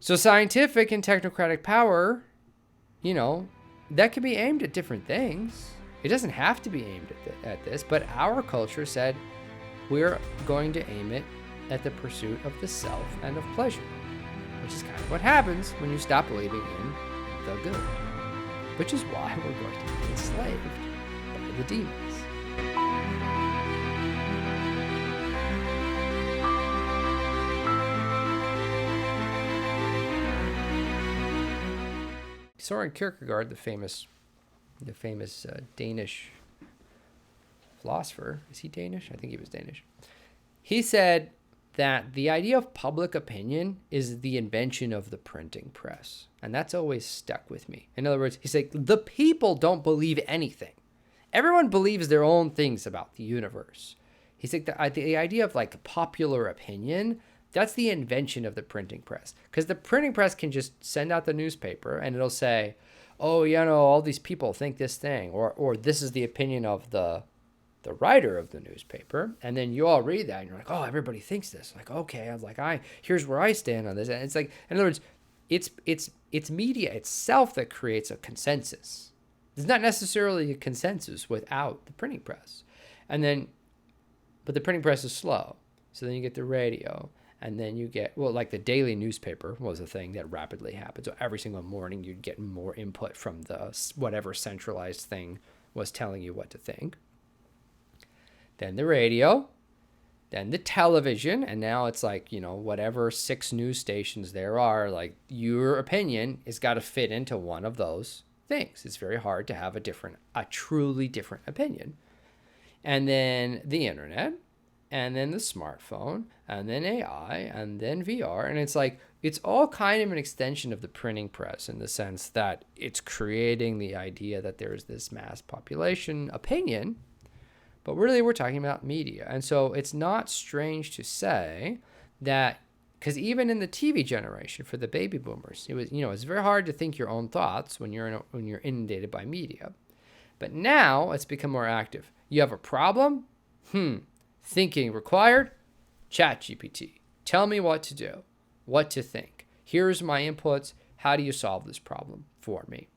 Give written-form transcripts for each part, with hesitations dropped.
So scientific and technocratic power, you know, that could be aimed at different things. It doesn't have to be aimed at this, but our culture said we're going to aim it at the pursuit of the self and of pleasure, which is kind of what happens when you stop believing in the good, which is why we're going to be enslaved by the demons. Søren Kierkegaard, the famous Danish philosopher, is he Danish? I think he was Danish. He said that the idea of public opinion is the invention of the printing press. And that's always stuck with me. In other words, he's like, the people don't believe anything. Everyone believes their own things about the universe. He's like, the idea of like popular opinion, that's the invention of the printing press. Because the printing press can just send out the newspaper and it'll say, oh, you know, all these people think this thing, or this is the opinion of the writer of the newspaper. And then you all read that and you're like, oh, everybody thinks this. Like, okay, I'm like, here's where I stand on this. And it's like, in other words, it's media itself that creates a consensus. There's not necessarily a consensus without the printing press. But the printing press is slow. So then you get the radio. And then you get, well, like the daily newspaper was a thing that rapidly happened. So every single morning you'd get more input from the whatever centralized thing was telling you what to think. Then the radio, then the television, and now it's like, you know, whatever 6 news stations there are, like your opinion has got to fit into one of those things. It's very hard to have a truly different opinion. And then the internet, and then the smartphone, and then AI, and then VR. And it's like, it's all kind of an extension of the printing press in the sense that it's creating the idea that there's this mass population opinion, but really we're talking about media. And so it's not strange to say that, because even in the TV generation for the baby boomers, it was, you know, it's very hard to think your own thoughts when you're inundated by media. But now it's become more active. You have a problem? Thinking required? ChatGPT. Tell me what to do, what to think. Here's my inputs. How do you solve this problem for me?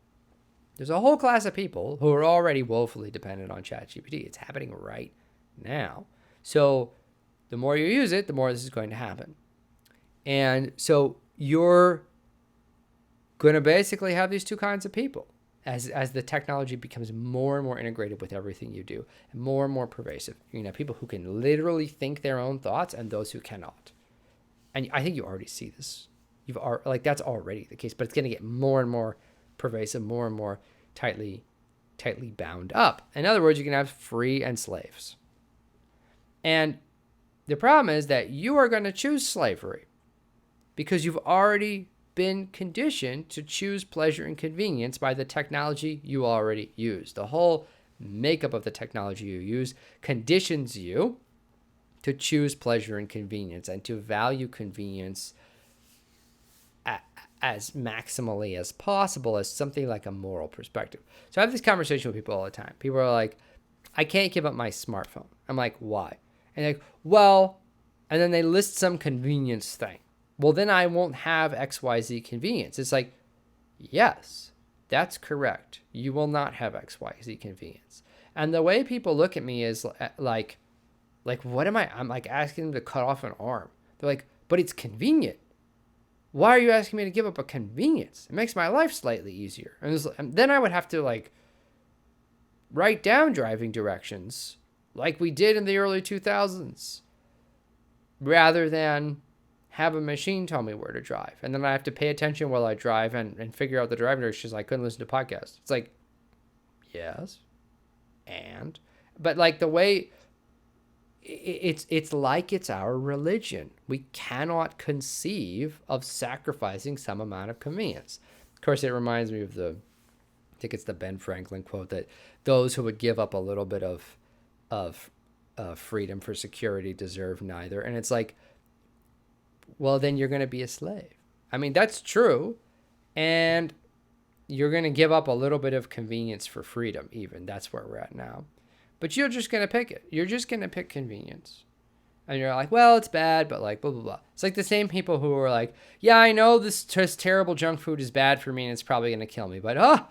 There's a whole class of people who are already woefully dependent on ChatGPT. It's happening right now. So the more you use it, the more this is going to happen. And so you're going to basically have these two kinds of people. As the technology becomes more and more integrated with everything you do, and more pervasive, you know, people who can literally think their own thoughts and those who cannot. And I think you already see this. That's already the case, but it's going to get more and more pervasive, more and more tightly bound up. In other words, you can have free and slaves. And the problem is that you are going to choose slavery because you've already been conditioned to choose pleasure and convenience by the technology you already use. The whole makeup of the technology you use conditions you to choose pleasure and convenience and to value convenience as maximally as possible as something like a moral perspective. So I have this conversation with people all the time. People are like, I can't give up my smartphone. I'm like, why? And they're like, well, and then they list some convenience thing. Well, then I won't have XYZ convenience. It's like, yes, that's correct. You will not have XYZ convenience. And the way people look at me is like, what am I? I'm like asking them to cut off an arm. They're like, but it's convenient. Why are you asking me to give up a convenience? It makes my life slightly easier. And then I would have to like write down driving directions like we did in the early 2000s rather than have a machine tell me where to drive. And then I have to pay attention while I drive and figure out the driving directions. I couldn't listen to podcasts. It's like, yes. But like the way it's like it's our religion. We cannot conceive of sacrificing some amount of convenience. Of course, it reminds me of I think it's the Ben Franklin quote that those who would give up a little bit of freedom for security deserve neither. And it's like, well, then you're going to be a slave. I mean, that's true. And you're going to give up a little bit of convenience for freedom, even. That's where we're at now. But you're just going to pick it. You're just going to pick convenience. And you're like, well, it's bad, but like, blah, blah, blah. It's like the same people who are like, yeah, I know this terrible junk food is bad for me and it's probably going to kill me, but blah,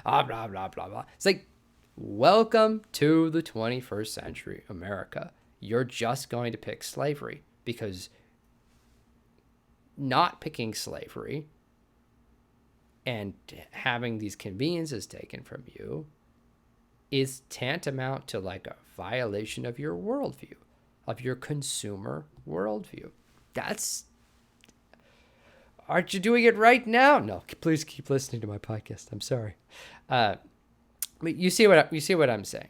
blah, blah, blah. It's like, welcome to the 21st century America. You're just going to pick slavery because not picking slavery and having these conveniences taken from you is tantamount to like a violation of your worldview, of your consumer worldview. Aren't you doing it right now? No, please keep listening to my podcast. I'm sorry. But you see what I'm saying.